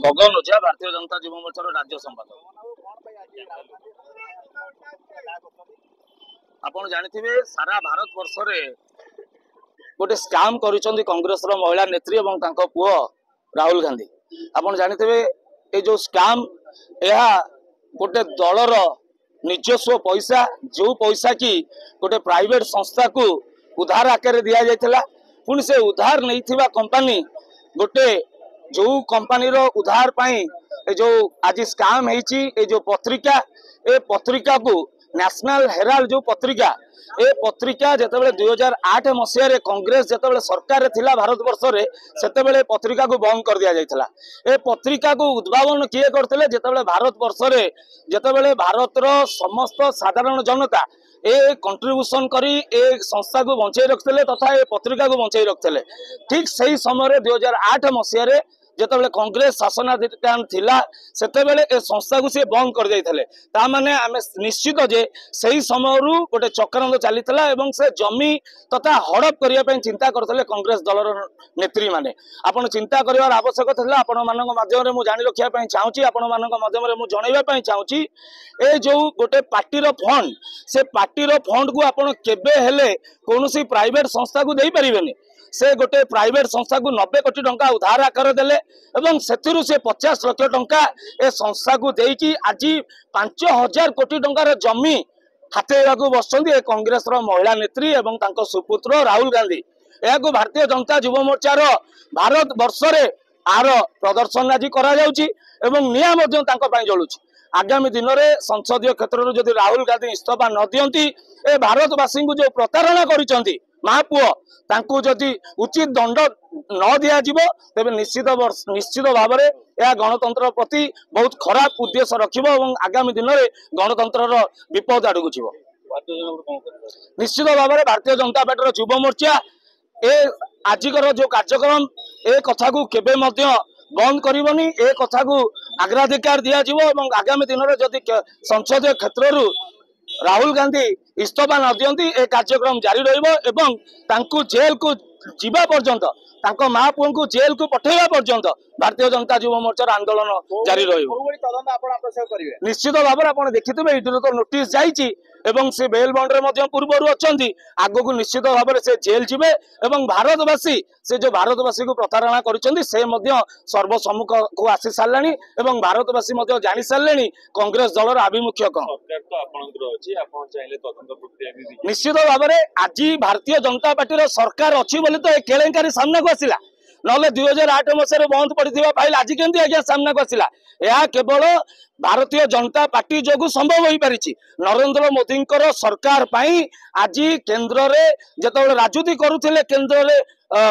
गगन ओझा भारतीय जनता युव मोर्चार राज्य संपादक। आपण जानिथिबे सारा भारत वर्ष रे गोटे स्काम करिसंती कांग्रेस रो महिला नेत्री एवं तांको पुओ राहुल गांधी। आपण जानिथिबे ए जो स्काम एहा गोटे दलर निजस्व पैसा जो पैसा की गोटे प्राइवेट संस्था को उधार आकार दिया जायतिला पुणी से उधार नैथिबा कंपनी गोटे जो कंपनी रो उधार पाई जो आज स्काम हेची ए जो पत्रिका को नेशनल हेराल्ड जो पत्रिका ए पत्रिका जेतेबेले 2008 मसीह रे कांग्रेस जेतेबेले सरकार थिला भारत वर्ष रे सेतेबेले पत्रिका को बंद कर दिया जायतिला। ए पत्रिका को उद्भावन किए करथिले जेतेबेले भारत वर्ष रे जेतेबेले भारत रो समस्त साधारण जनता ए कंट्रीब्यूशन करी ए संस्था को बंचाई रखथिले तथा ए पत्रिका को बंचाई रखथिले। ठीक सही समय 2008 मसीह रे जेतेबेले कांग्रेस शासनाधिकार थिला सेतेबेले ए संस्था को से बंद कर जायथिले। ता माने आमे निश्चित जे सही समय रु गोटे चक्रांत चलीथिला एवं से जमी तथा हड़प करिया पय चिंता करथिले कांग्रेस दलर नेत्री माने। आपण चिंता करिवार आवश्यकता थिला आपण मानक माध्यम रे मु जानि रखिया पय चाहूची आपण मानक माध्यम रे मु जणैबा पय चाहूची ए जो गोटे पार्टी रो फंड से पार्टी रो फंड को आपण केबे हेले कोनोसी प्राइवेट संस्था को देई परिबेनी। से गोटे प्राइवेट संस्था को 90 कोटी टंका उधार आकार देले एवं सेथिरु से 50 लाख टंका ए संस्था को देकी आज 5000 कोटी टंकार जमी हाथेरा को बसचंदी ए कांग्रेस रो महिला नेत्री एवं तांको सुपुत्र राहुल गांधी। एहाको भारतीय जनता युव मोर्चा रो भारत वर्ष रे आर प्रदर्शन आज करा जाउची एवं निया मध्ये तांको पय जळुची। आगामी दिन में संसदीय क्षेत्र में जदि राहुल गांधी इस्तीफा न दियंती ए भारतवासी को जो प्रतारणा करिसंती महापुओ तांको जदि उचित दंड न दिया जिवो तेबे निश्चित भाव में यह गणतंत्र प्रति बहुत खराब उद्देश्य रखिबो एवं आगामी दिन में गणतंत्र विपद आड़ को जीवो। निश्चित भाव में भारतीय जनता पार्टी युव मोर्चा ए आजिकर जो कार्यक्रम ए कथा को केबे मध्य बंद करबनी ए कथा को अग्राधिकार दिया जिवो एवं आगामी दिन में जदि संसदीय क्षेत्र राहुल गांधी इस्तीफा न दियंती ए कार्यक्रम जारी रहिबो एवं तांको जेल को जीवा पर्यंत तांको महापुओं को जेल को पठेवा पर्यंत भारतीय जनता युव मोर्चा आंदोलन जारी रहिबो। निश्चित भाव में आपण देखिथिबे इधर तो नोटिस जाईची एवं से बेल बॉन्ड रे मध्य पूर्व अच्छी आगो को निश्चित भाव में से जेल जीवे एवं भारतवासी से जो भारतवासी को प्रतारणा करिसेंती से मध्य सर्वसम्मुख को आसी सारलानी एवं भारतवासी मध्य जानि सारलेनी कांग्रेस दलर आभिमुख्य कौन। निश्चित भाव में आज भारतीय जनता पार्टी सरकार अच्छी बोली तो केलेंकारी सामना को आसिला नले 2008 मसीह बंद पड़ी फाइल आज केमती आज्ञा सामना को आसिला। यह केवल भारतीय जनता पार्टी जो संभव हो पारी नरेंद्र मोदी सरकार पाई आज केंद्र में जिते राजनीति करुले केंद्र में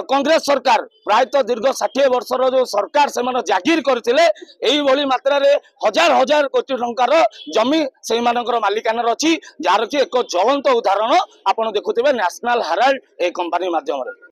कांग्रेस सरकार प्रायतः दीर्घ 60 वर्षर जो सरकार से जागिर करते मात्रा रे हजार हजार कोटी टंकार जमी से मालिकाना अच्छी जार कि एक ज्वलंत उदाहरण आपड़ देखुवे नेशनल हेराल्ड ए कंपनी माध्यम।